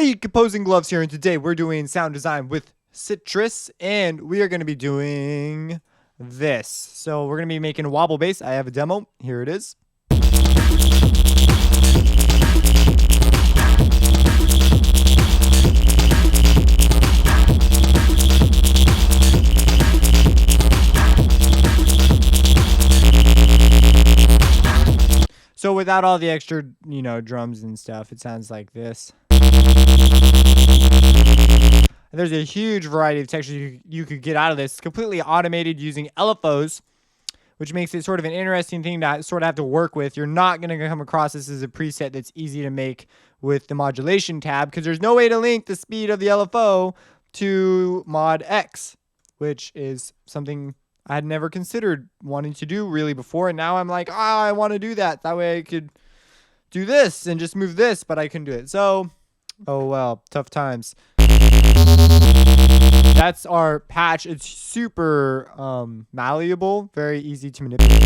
Hey, Composing Gloves here, and today we're doing sound design with Sytrus, and we are going to be doing this. So we're going to be making a wobble bass. I have a demo. Here it is. So without all the extra, drums and stuff, it sounds like this. There's a huge variety of textures you could get out of this. It's completely automated using Lfos, which makes it sort of an interesting thing to sort of have to work with. You're not going to come across this as a preset that's easy to make with the modulation tab because there's no way to link the speed of the Lfo to mod X, which is something I had never considered wanting to do really before. And now I'm like, I want to do that. That way I could do this and just move this, but I couldn't do it. So, oh well, tough times. That's our patch. It's super malleable, very easy to manipulate.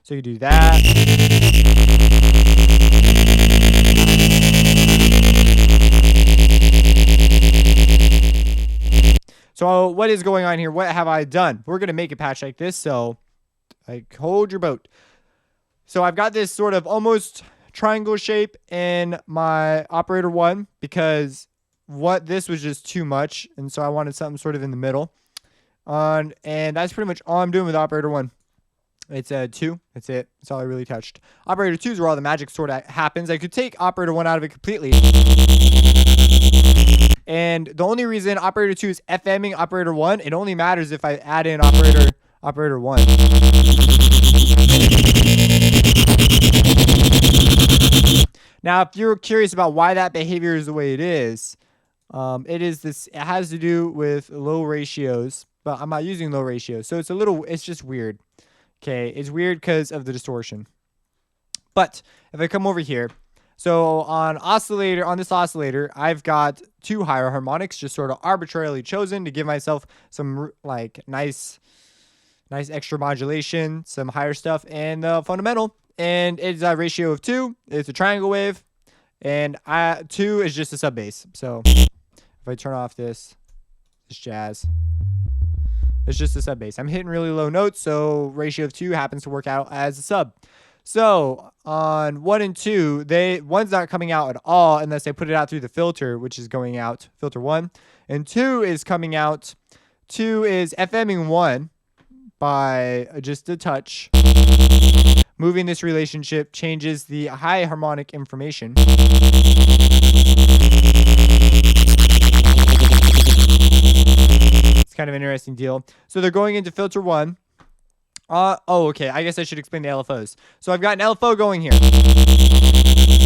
So you do that. So what is going on here? What have I done? We're going to make a patch like this, so like hold your boat. So I've got this sort of almost triangle shape in my operator 1 because this was just too much, and so I wanted something sort of in the middle. And that's pretty much all I'm doing with operator 1. It's a 2. That's it. That's all I really touched. Operator 2 is where all the magic sort of happens. I could take operator 1 out of it completely. And the only reason operator 2 is FMing operator 1, it only matters if I add in operator 1. Now, if you're curious about why that behavior is the way it is, it has to do with low ratios, but I'm not using low ratios. So it's just weird. Okay, it's weird because of the distortion. But if I come over here, so on this oscillator, I've got 2 higher harmonics just sort of arbitrarily chosen to give myself some like nice extra modulation, some higher stuff, and fundamental. And it's a ratio of 2. It's a triangle wave, and 2 is just a sub bass. So if I turn off this jazz, it's just a sub bass. I'm hitting really low notes, so ratio of 2 happens to work out as a sub. So on 1 and 2, one's not coming out at all unless I put it out through the filter, which is going out filter 1, and 2 is coming out. 2 is FMing 1 by just a touch. Moving this relationship changes the high harmonic information. It's kind of an interesting deal. So they're going into filter 1. Okay. I guess I should explain the Lfos. So I've got an Lfo going here,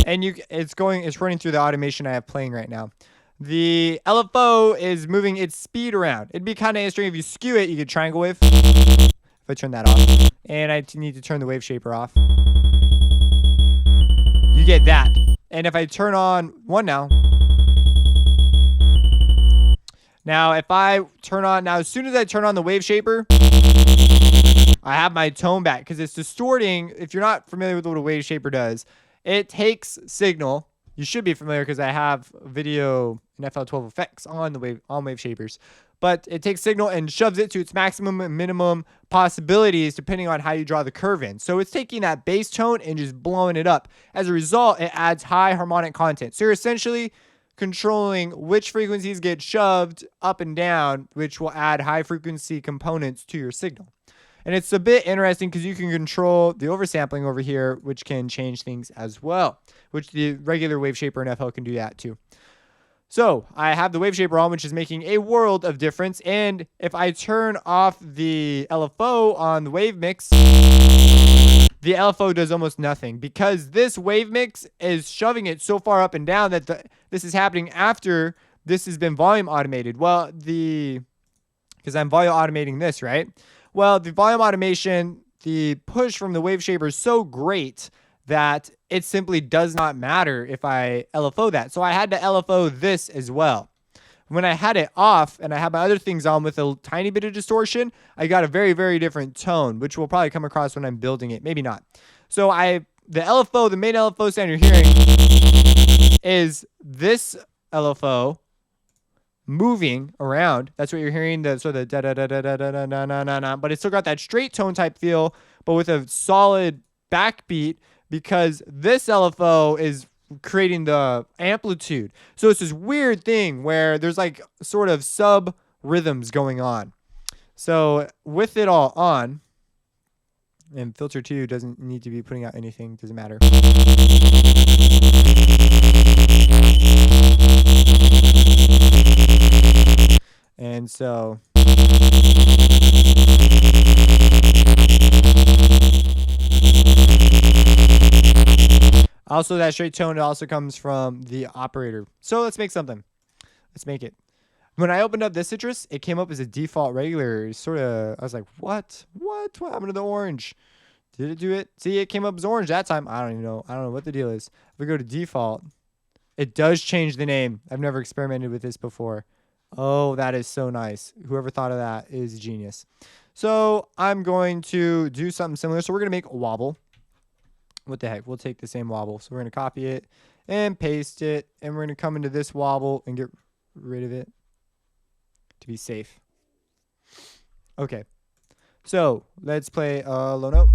and it's running through the automation I have playing right now. The Lfo is moving its speed around. It'd be kind of interesting if you skew it, you could triangle wave. If I turn that off, and I need to turn the wave shaper off, you get that. And if I turn on 1 now if I turn on, as soon as I turn on the wave shaper, I have my tone back because it's distorting. If you're not familiar with what a wave shaper does, it takes signal. You should be familiar because I have video and FL12 effects on wave shapers. But it takes signal and shoves it to its maximum and minimum possibilities depending on how you draw the curve in. So it's taking that bass tone and just blowing it up. As a result, it adds high harmonic content. So you're essentially controlling which frequencies get shoved up and down, which will add high frequency components to your signal. And it's a bit interesting because you can control the oversampling over here, which can change things as well, which the regular wave shaper and FL can do that too. So I have the wave shaper on, which is making a world of difference. And if I turn off the Lfo on the wave mix, the Lfo does almost nothing because this wave mix is shoving it so far up and down that this is happening after this has been volume automated. Well, because I'm volume automating this, right? Well, the volume automation, the push from the wave shaper is so great that it simply does not matter if I Lfo that. So I had to Lfo this as well. When I had it off and I had my other things on with a tiny bit of distortion, I got a very, very different tone, which we'll probably come across when I'm building it. Maybe not. So I the LFO, the main LFO sound you're hearing is this LFO moving around. That's what you're hearing. The sort of da da da da da da da da da da. But it's still got that straight tone type feel, but with a solid backbeat because this LFO is creating the amplitude. So it's this weird thing where there's like sort of sub rhythms going on. So with it all on, and filter 2 doesn't need to be putting out anything, doesn't matter. And so also that straight tone also comes from the operator. So let's make something. Let's make it. When I opened up this Sytrus, it came up as a default regular. Sort of, I was like, what? What happened to the orange? Did it do it? See, it came up as orange that time. I don't even know. I don't know what the deal is. If we go to default, it does change the name. I've never experimented with this before. Oh, that is so nice. Whoever thought of that is genius. So I'm going to do something similar. So we're going to make a wobble. What the heck? We'll take the same wobble. So we're going to copy it and paste it. And we're going to come into this wobble and get rid of it to be safe. Okay. So let's play a low note.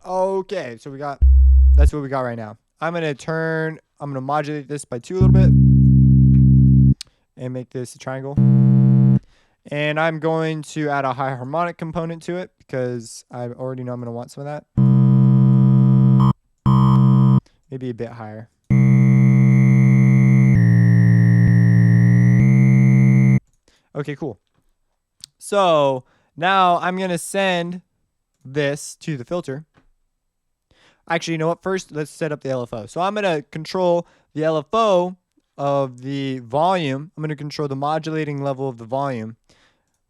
Okay. So that's what we got right now. I'm going to modulate this by 2 a little bit and make this a triangle. And I'm going to add a high harmonic component to it because I already know I'm going to want some of that. Maybe a bit higher. Okay, cool. So now I'm going to send this to the filter. Actually, you know what? First, let's set up the LFO. So I'm going to control the LFO of the volume. I'm going to control the modulating level of the volume.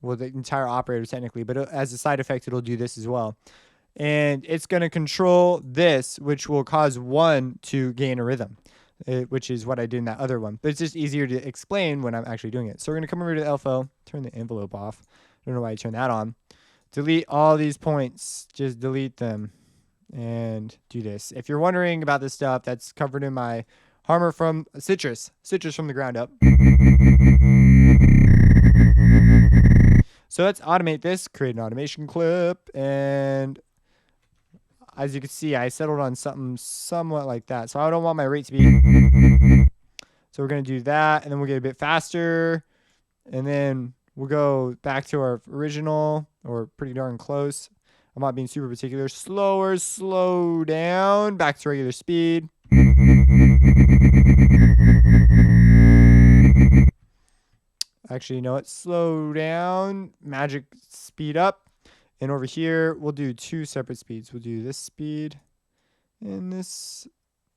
Well, the entire operator technically, but as a side effect, it'll do this as well. And it's going to control this, which will cause 1 to gain a rhythm, which is what I did in that other one. But it's just easier to explain when I'm actually doing it. So we're going to come over to the LFO, turn the envelope off. I don't know why I turned that on. Delete all these points. Just delete them and do this. If you're wondering about this stuff, that's covered in my Harmor from Sytrus from the ground up. So let's automate this, create an automation clip, and as you can see, I settled on something somewhat like that. So I don't want my rate to be. So we're going to do that, and then we'll get a bit faster, and then we'll go back to our original, or pretty darn close. I'm not being super particular. Slower, slow down, back to regular speed. Actually, you know what? Slow down, magic speed up. And over here, we'll do 2 separate speeds. We'll do this speed and this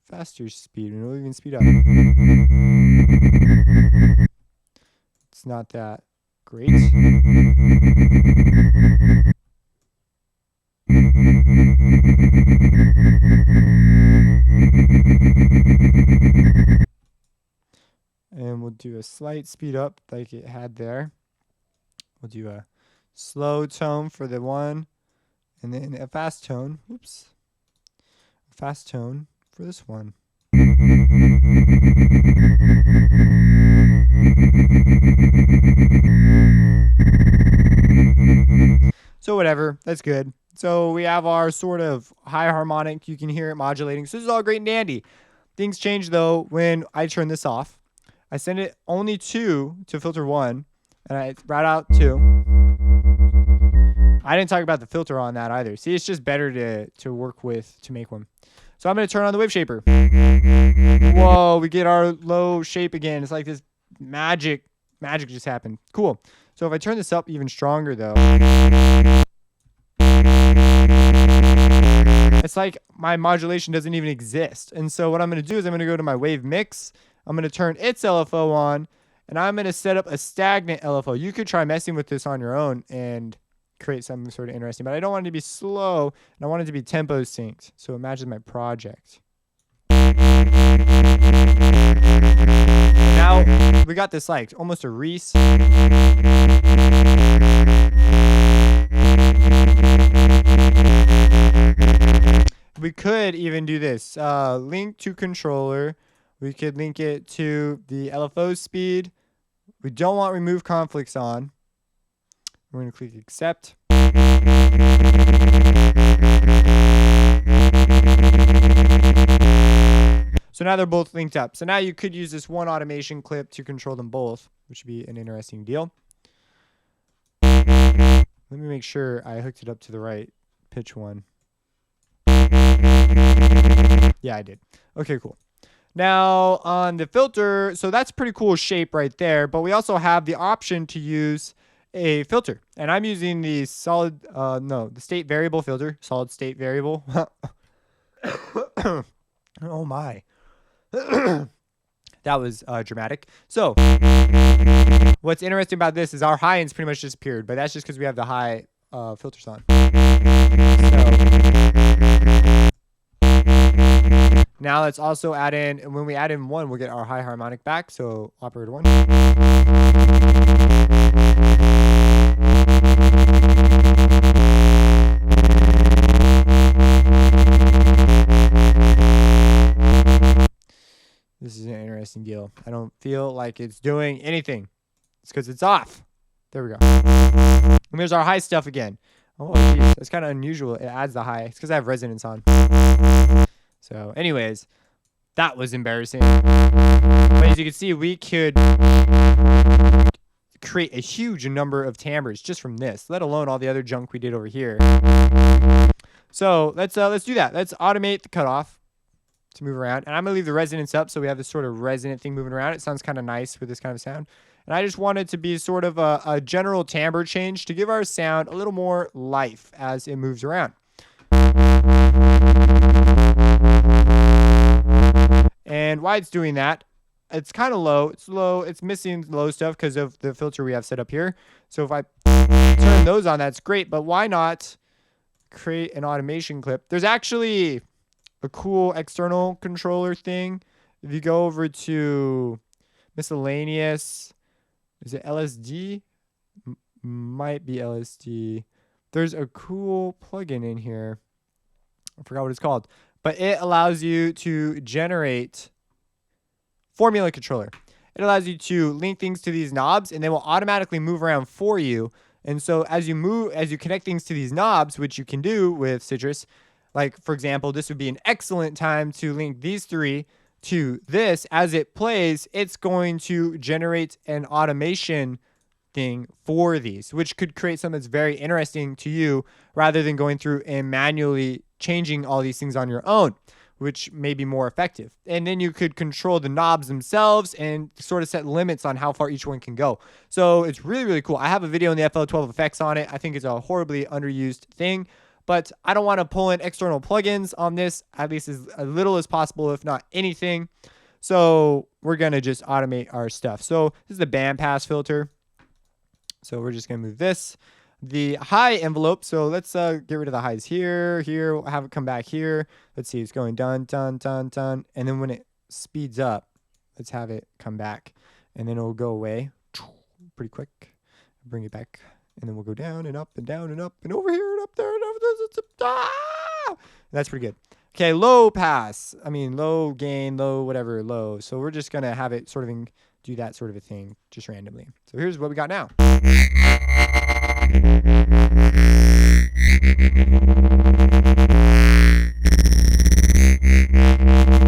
faster speed. And we'll even speed up. It's not that great. And we'll do a slight speed up like it had there. We'll do a slow tone for the one, and then a fast tone. Whoops. A fast tone for this one. So whatever, that's good. So we have our sort of high harmonic. You can hear it modulating. So this is all great and dandy. Things change though when I turn this off. I send it only 2 to filter 1, and I route out 2. I didn't talk about the filter on that either. See, it's just better to work with to make one. So I'm going to turn on the wave shaper. Whoa, we get our low shape again. It's like this magic just happened. Cool. So if I turn this up even stronger though, it's like my modulation doesn't even exist. And so what I'm going to do is I'm going to go to my wave mix. I'm going to turn its LFO on, and I'm going to set up a stagnant LFO. You could try messing with this on your own and create something sort of interesting, but I don't want it to be slow, and I want it to be tempo synced. So imagine my project. Now we got this like almost a Reese. We could could even do this. Link to controller. We could link it to the Lfos speed. We don't want remove conflicts on. We're going to click accept. So now they're both linked up. So now you could use this one automation clip to control them both, which would be an interesting deal. Let me make sure I hooked it up to the right pitch one. Yeah, I did. Okay, cool. Now on the filter, so that's pretty cool shape right there, but we also have the option to use a filter. And I'm using the the state variable filter, solid state variable. Oh my. That was dramatic. So what's interesting about this is our high end's pretty much disappeared, but that's just because we have the high filters on. So now let's also add in, and when we add in 1, we'll get our high harmonic back. So operator 1. This is an interesting deal. I don't feel like it's doing anything. It's because it's off. There we go. And there's our high stuff again. Oh, geez. That's kind of unusual. It adds the high. It's because I have resonance on. So, anyways, that was embarrassing. But as you can see, we could create a huge number of timbres just from this, let alone all the other junk we did over here. So let's do that. Let's automate the cutoff to move around. And I'm going to leave the resonance up so we have this sort of resonant thing moving around. It sounds kind of nice with this kind of sound. And I just want it to be sort of a general timbre change to give our sound a little more life as it moves around. And why it's doing that, it's kind of low. It's low. It's missing low stuff because of the filter we have set up here. So if I turn those on, that's great. But why not create an automation clip? There's actually a cool external controller thing. If you go over to miscellaneous, is it LSD? Might be LSD. There's a cool plugin in here. I forgot what it's called. But it allows you to generate formula controller. It allows you to link things to these knobs, and they will automatically move around for you. And so as you connect things to these knobs, which you can do with Sytrus, like for example, this would be an excellent time to link these 3 to this. As it plays, it's going to generate an automation thing for these, which could create something that's very interesting to you rather than going through and manually changing all these things on your own, which may be more effective. And then you could control the knobs themselves and sort of set limits on how far each one can go. So it's really, really cool. I have a video in the FL12 effects on it. I think it's a horribly underused thing, but I don't want to pull in external plugins on this, at least as little as possible, if not anything. So we're going to just automate our stuff. So this is the Bandpass filter. So we're just going to move this. The high envelope, so let's get rid of the highs here, we'll have it come back here. Let's see, it's going dun, dun, dun, dun. And then when it speeds up, let's have it come back. And then it'll go away pretty quick. Bring it back. And then we'll go down and up and down and up and over here and up there and over there. That's pretty good. Okay, low pass. I mean, low gain, low whatever, low. So we're just going to have it sort of do that sort of a thing just randomly. So here's what we got now.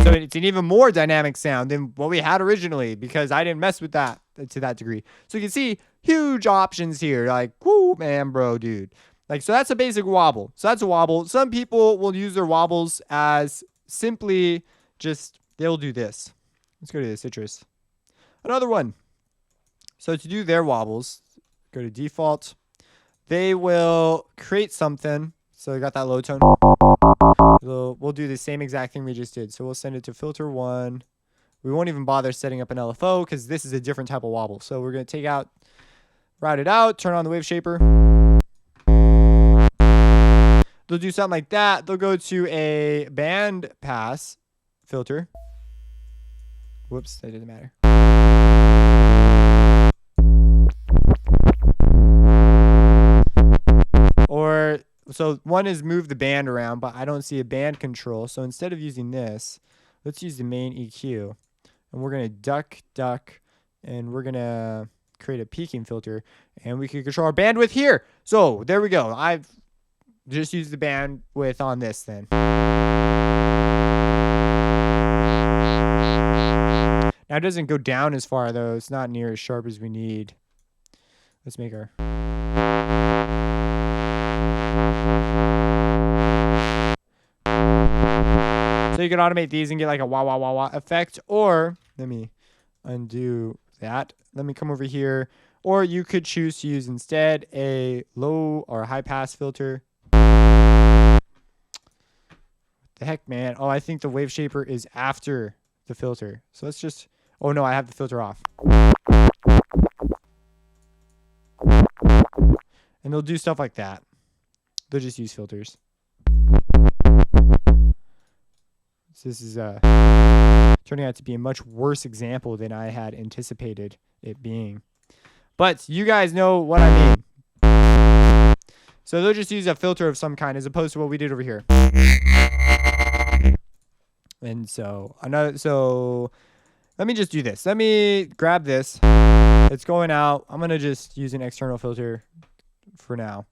So it's an even more dynamic sound than what we had originally because I didn't mess with that to that degree. So you can see huge options here. Like, whoo, man, bro, dude. Like, so that's a basic wobble. So that's a wobble. Some people will use their wobbles as simply just, they'll do this. Let's go to the Sytrus. Another one. So to do their wobbles, go to default. They will create something. So we got that low tone. We'll do the same exact thing we just did. So we'll send it to filter 1. We won't even bother setting up an LFO because this is a different type of wobble. So we're going to take out, route it out, turn on the wave shaper. They'll do something like that. They'll go to a bandpass filter. Whoops, that didn't matter. Or So one is move the band around, but I don't see a band control. So instead of using this, let's use the main EQ. And we're going to duck, and we're going to create a peaking filter. And we can control our bandwidth here. So there we go. I've just used the bandwidth on this then. Now it doesn't go down as far though. It's not near as sharp as we need. Let's make our... So you can automate these and get like a wah wah wah wah effect, or let me undo that. Let me come over here, or you could choose to use instead a low or high pass filter. What the heck, man? Oh, I think the wave shaper is after the filter. So let's just... Oh no, I have the filter off. And they'll do stuff like that. They'll just use filters. So this is turning out to be a much worse example than I had anticipated it being. But you guys know what I mean. So they'll just use a filter of some kind as opposed to what we did over here. And so let me just do this. Let me grab this. It's going out. I'm going to just use an external filter for now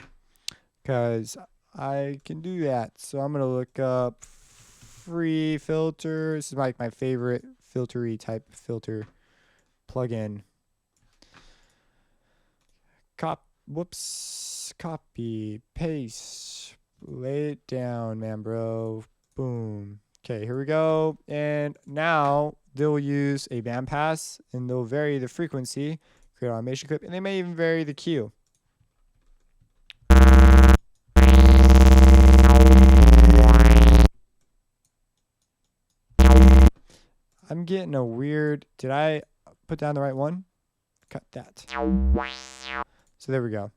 because I can do that. So I'm going to look up free filter. This is like my favorite filtery type filter plugin. Copy, paste, lay it down, man, bro. Boom. Okay, here we go. And now they'll use a bandpass and they'll vary the frequency, create an automation clip, and they may even vary the Q. I'm getting a weird... Did I put down the right one? Cut that. So there we go.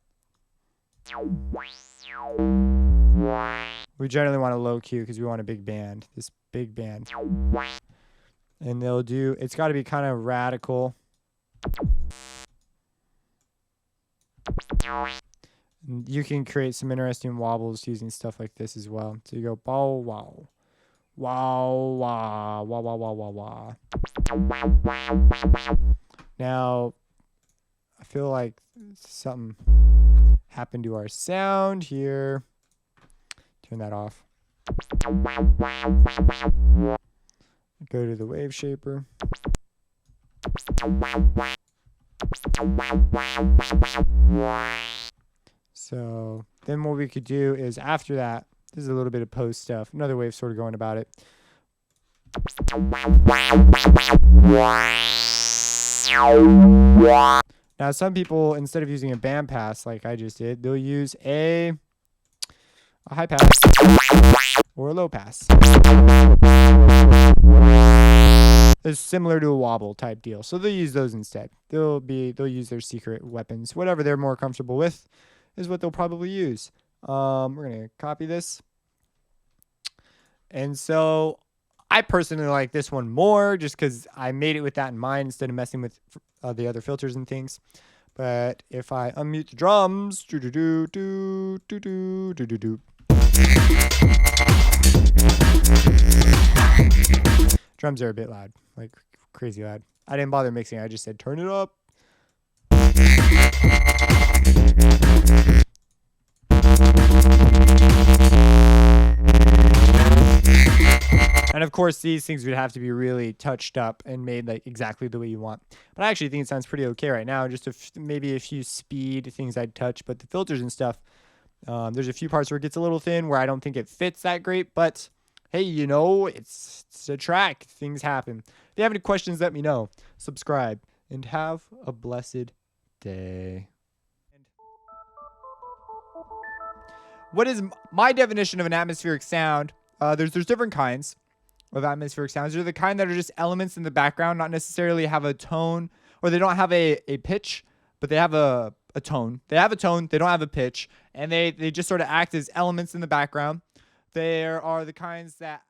We generally want a low Q because we want a big band. This big band. And they'll do... It's got to be kind of radical. You can create some interesting wobbles using stuff like this as well. So you go bow wow. Wow, wow, wow, wow, wow, wow, wow. Now, I feel like something happened to our sound here. Turn that off. Go to the wave shaper. So then what we could do is after that, this is a little bit of post stuff. Another way of sort of going about it. Now, some people, instead of using a bandpass like I just did, they'll use a high pass or a low pass. It's similar to a wobble type deal. So they'll use those instead. They'll use their secret weapons. Whatever they're more comfortable with is what they'll probably use. We're going to copy this. And so I personally like this one more just because I made it with that in mind instead of messing with the other filters and things. But if I unmute the drums, drums are a bit loud, like crazy loud. I didn't bother mixing. I just said, turn it up. And of course, these things would have to be really touched up and made like exactly the way you want. But I actually think it sounds pretty okay right now. Just maybe a few speed things I'd touch, but the filters and stuff, there's a few parts where it gets a little thin where I don't think it fits that great. But hey, you know, it's a track. Things happen. If you have any questions, let me know. Subscribe and have a blessed day. What is my definition of an atmospheric sound? There's different kinds of atmospheric sounds. They're the kind that are just elements in the background, not necessarily have a tone, or they don't have a pitch, but they have a tone. They have a tone, they don't have a pitch, and they just sort of act as elements in the background. There are the kinds that